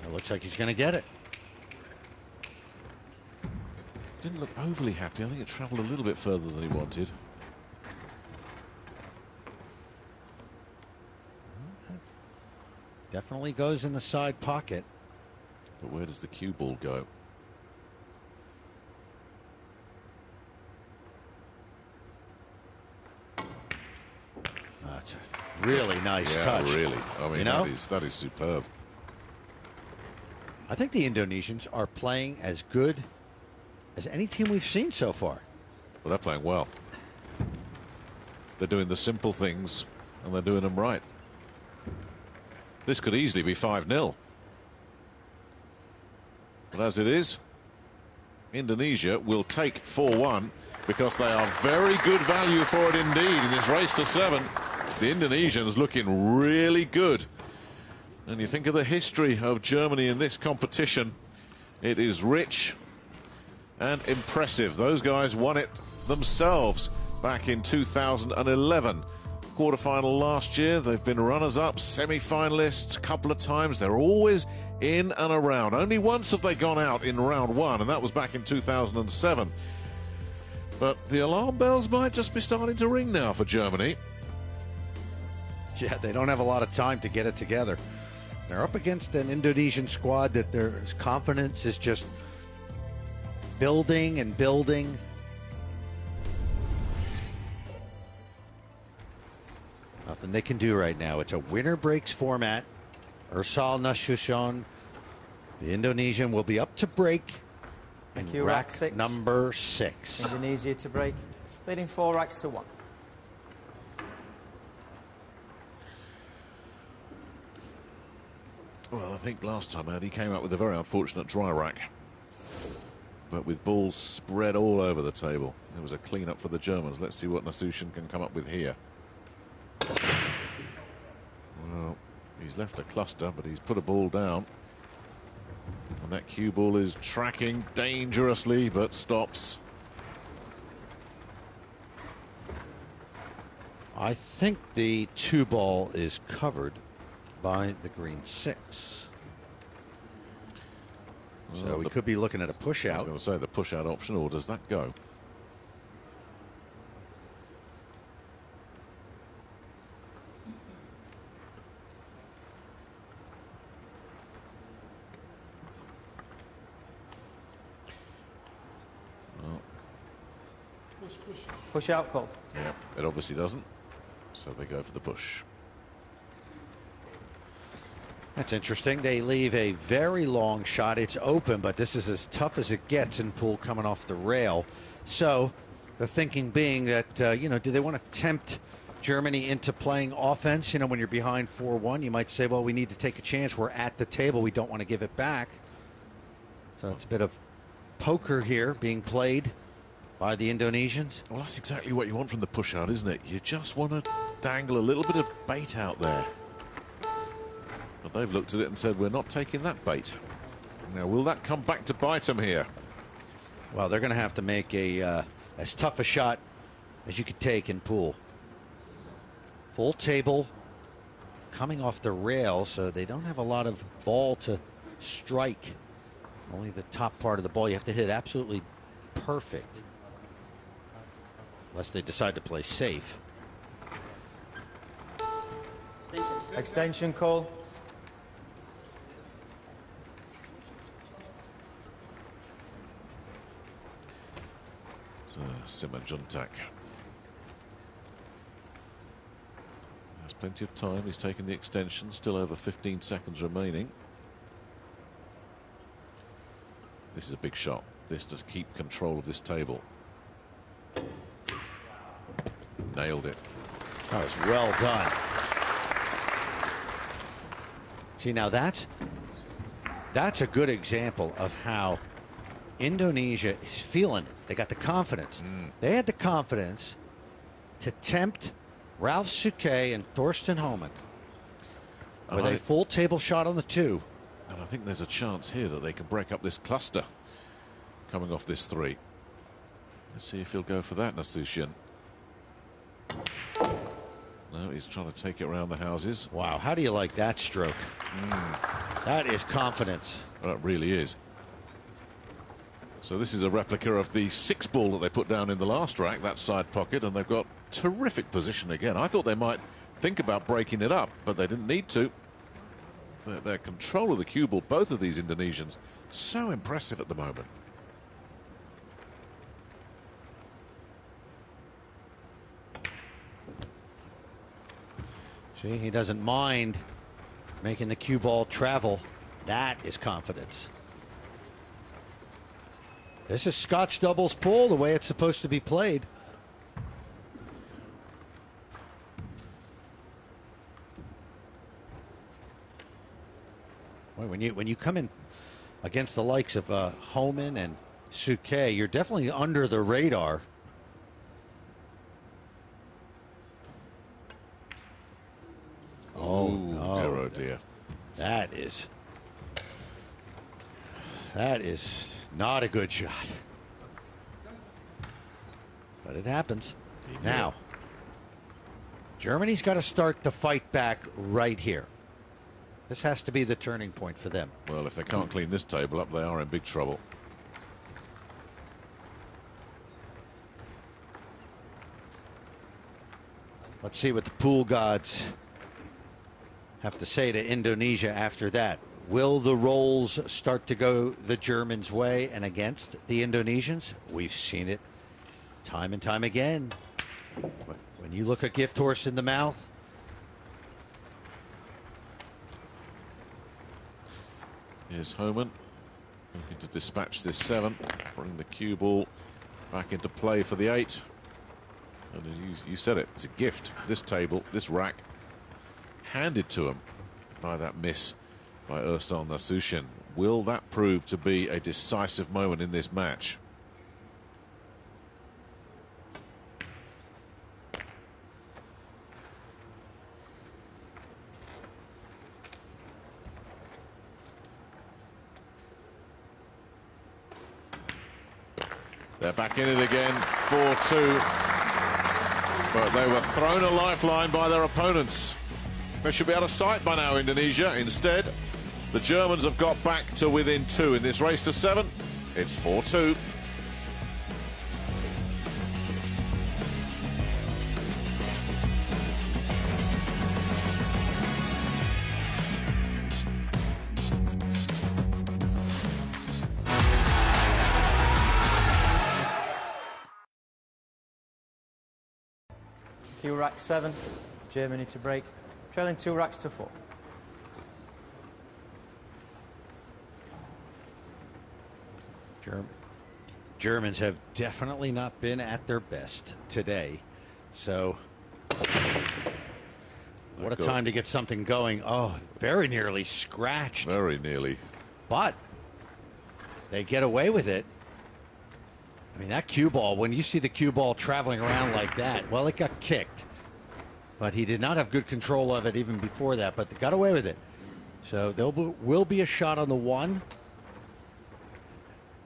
It looks like he's going to get it. Didn't look overly happy. I think it travelled a little bit further than he wanted. Definitely goes in the side pocket. But where does the cue ball go? That's a really nice touch. Really. I mean, you know? that is superb. I think the Indonesians are playing as good as any team we've seen so far. Well, they're playing well. They're doing the simple things, and they're doing them right. This could easily be 5-0. But as it is, Indonesia will take 4-1 because they are very good value for it indeed in this race to 7. The Indonesians looking really good. And you think of the history of Germany in this competition, it is rich and impressive. Those guys won it themselves back in 2011. Quarterfinal last year. They've been runners-up, semi-finalists a couple of times. They're always in and around. Only once have they gone out in round 1, and that was back in 2007. But the alarm bells might just be starting to ring now for Germany. Yeah, they don't have a lot of time to get it together. They're up against an Indonesian squad that their confidence is just building and building. Nothing they can do right now. It's a winner breaks format. Ursal Nasution, the Indonesian, will be up to break. Thank you, rack six. number 6. Indonesia to break, leading 4 racks to 1. Well, I think last time out he came up with a very unfortunate dry rack, but with balls spread all over the table. It was a clean-up for the Germans. Let's see what Nasution can come up with here. Well, he's left a cluster, but he's put a ball down. And that cue ball is tracking dangerously, but stops. I think the 2 ball is covered by the green 6. Well, So we could be looking at a push I was out. going to say the push out option, or does that go? Push out called. Yeah, it obviously doesn't. So they go for the push. That's interesting. They leave a very long shot. It's open, but this is as tough as it gets in pool coming off the rail. So the thinking being that, you know, do they want to tempt Germany into playing offense? You know, when you're behind 4-1, you might say, well, we need to take a chance. We're at the table. We don't want to give it back. So it's a bit of poker here being played by the Indonesians. Well, that's exactly what you want from the push out, isn't it? You just want to dangle a little bit of bait out there. But they've looked at it and said, we're not taking that bait. Now, will that come back to bite them here? Well, they're going to have to make a as tough a shot as you could take in pool. Full table coming off the rail, so they don't have a lot of ball to strike. Only the top part of the ball. You have to hit absolutely perfect, unless they decide to play safe. Extension call. Simonjuntak. There's plenty of time. He's taken the extension. Still over 15 seconds remaining. This is a big shot. This to keep control of this table. Nailed it. That was well done. See, now that's a good example of how Indonesia is feeling it. They got the confidence. They had the confidence to tempt Ralph Suke and Thorsten Homan with a full table shot on the 2. And I think there's a chance here that they can break up this cluster coming off this 3. Let's see if he'll go for that, Nasution. No, he's trying to take it around the houses. Wow, how do you like that stroke? That is confidence. Well, it really is. So this is a replica of the 6-ball that they put down in the last rack, that side pocket, and they've got terrific position again. I thought they might think about breaking it up, but they didn't need to. Their control of the cue ball, both of these Indonesians, so impressive at the moment. See, he doesn't mind making the cue ball travel. That is confidence. This is Scotch doubles pool, the way it's supposed to be played. Well, when you come in against the likes of Homan and Suke, you're definitely under the radar. Oh, no. Dear, oh dear. That is not a good shot. But it happens. Now, Germany's got to start the fight back right here. This has to be the turning point for them. Well, if they can't clean this table up, they are in big trouble. Let's see what the pool gods have to say to Indonesia after that. Will the rolls start to go the Germans' way and against the Indonesians? We've seen it time and time again. When you look a gift horse in the mouth, here's Homan looking to dispatch this 7, bring the cue ball back into play for the 8. And you said it, it's a gift. This table, this rack, handed to him by that miss by Albin OUSCHAN. Will that prove to be a decisive moment in this match? They're back in it again, 4-2. But they were thrown a lifeline by their opponents. They should be out of sight by now, Indonesia. Instead, the Germans have got back to within 2 in this race to 7. It's 4-2. Cue rack 7, Germany to break, trailing 2 racks to 4. Germans have definitely not been at their best today. So what a time to get something going. Oh, very nearly scratched. Very nearly. But they get away with it. I mean, that cue ball, when you see the cue ball traveling around like that, well, it got kicked. But he did not have good control of it even before that, but they got away with it. So there will be a shot on the 1.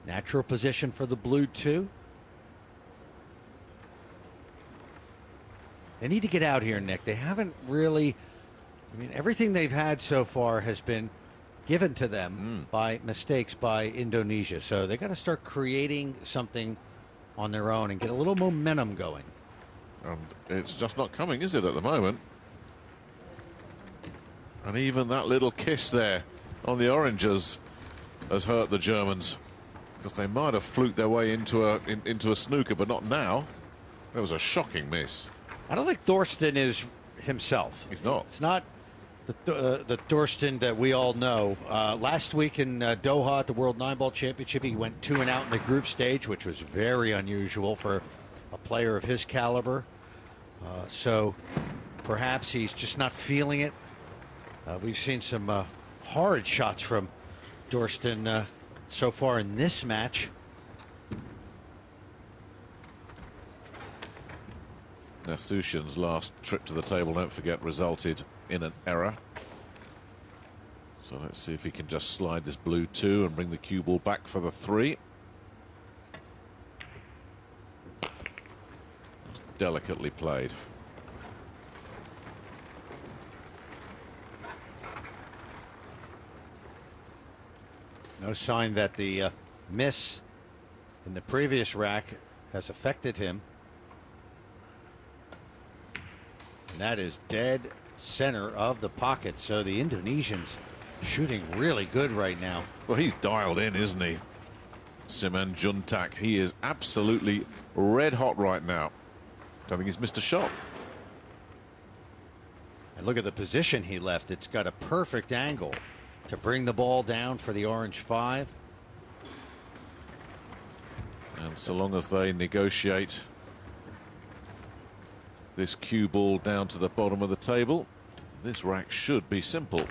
Natural position for the blue 2. They need to get out here, Nick. They haven't really, I mean, everything they've had so far has been given to them by mistakes by Indonesia. So they got to start creating something on their own and get a little momentum going. And it's just not coming, is it, at the moment? And even that little kiss there on the oranges has hurt the Germans, because they might have fluked their way into a snooker, but not now. That was a shocking miss. I don't think Thorsten is himself. He's not. It's not the Thorsten that we all know. Last week in Doha at the World 9-Ball Championship, he went 2 and out in the group stage, which was very unusual for a player of his caliber. So perhaps he's just not feeling it. We've seen some horrid shots from Thorsten so far in this match. Now, Sushan's last trip to the table, don't forget, resulted in an error. So let's see if he can just slide this blue 2 and bring the cue ball back for the 3. Delicately played. No sign that the miss in the previous rack has affected him. And that is dead center of the pocket. So the Indonesians shooting really good right now. Well, he's dialed in, isn't he? Siman Juntak. He is absolutely red hot right now. Don't think he's missed a shot. And look at the position he left. It's got a perfect angle to bring the ball down for the orange 5. And so long as they negotiate this cue ball down to the bottom of the table, this rack should be simple.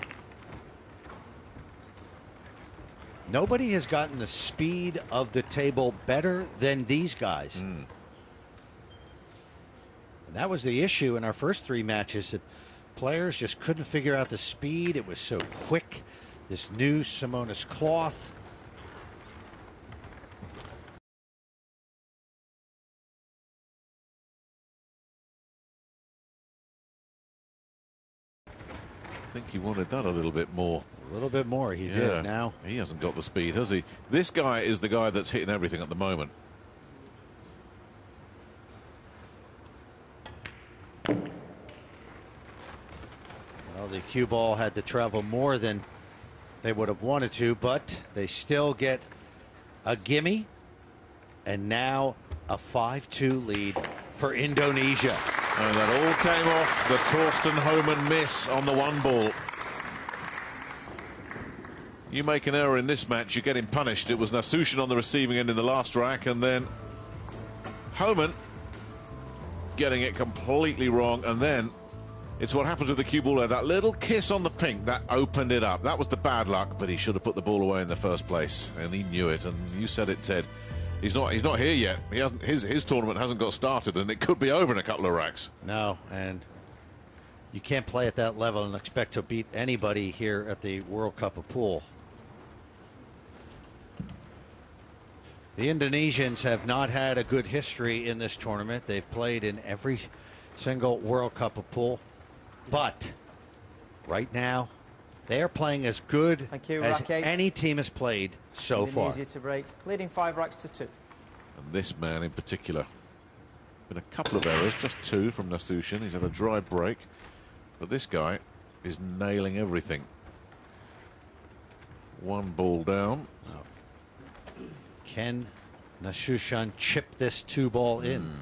Nobody has gotten the speed of the table better than these guys. And that was the issue in our first 3 matches, that players just couldn't figure out the speed. It was so quick. This new Simonis cloth. I think he wanted that a little bit more. A little bit more, he did. Now he hasn't got the speed, has he? This guy is the guy that's hitting everything at the moment. Well, the cue ball had to travel more than they would have wanted to, but they still get a gimme, and now a 5-2 lead for Indonesia. And that all came off the Torsten Homan miss on the 1 ball. You make an error in this match, you're getting punished. It was Nasution on the receiving end in the last rack, and then Homan getting it completely wrong, and then it's what happens with the cue ball there. That little kiss on the pink, that opened it up. That was the bad luck, but he should have put the ball away in the first place, and he knew it. And you said it, Ted. He's not here yet. He hasn't. His tournament hasn't got started, and it could be over in a couple of racks. No, and you can't play at that level and expect to beat anybody here at the World Cup of Pool. The Indonesians have not had a good history in this tournament. They've played in every single World Cup of Pool, but right now they are playing as good as any team has played so far. Indonesia to break, leading 5 racks to 2. And this man in particular, been a couple of errors, just 2 from Nasution. He's had a dry break, but this guy is nailing everything. 1 ball down. Can Nasution chip this 2 ball in?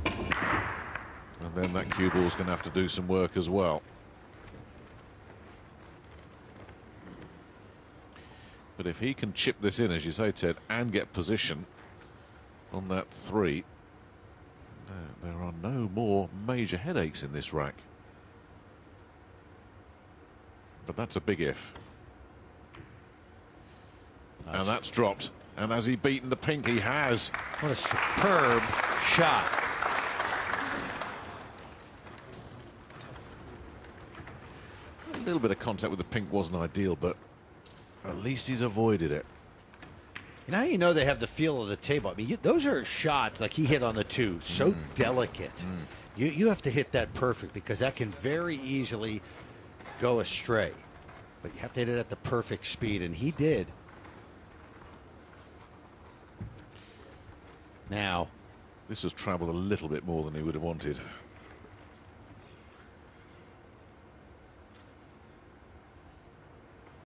And then that cue ball's going to have to do some work as well. But if he can chip this in, as you say, Ted, and get position on that 3, there are no more major headaches in this rack. But that's a big if. Nice. And that's dropped. And has he beaten the pink? He has. What a superb shot. A little bit of contact with the pink wasn't ideal, but at least he's avoided it. You know how you know they have the feel of the table? I mean, those are shots like he hit on the 2, so delicate. You have to hit that perfect, because that can very easily go astray. But you have to hit it at the perfect speed, and he did. Now, this has traveled a little bit more than he would have wanted.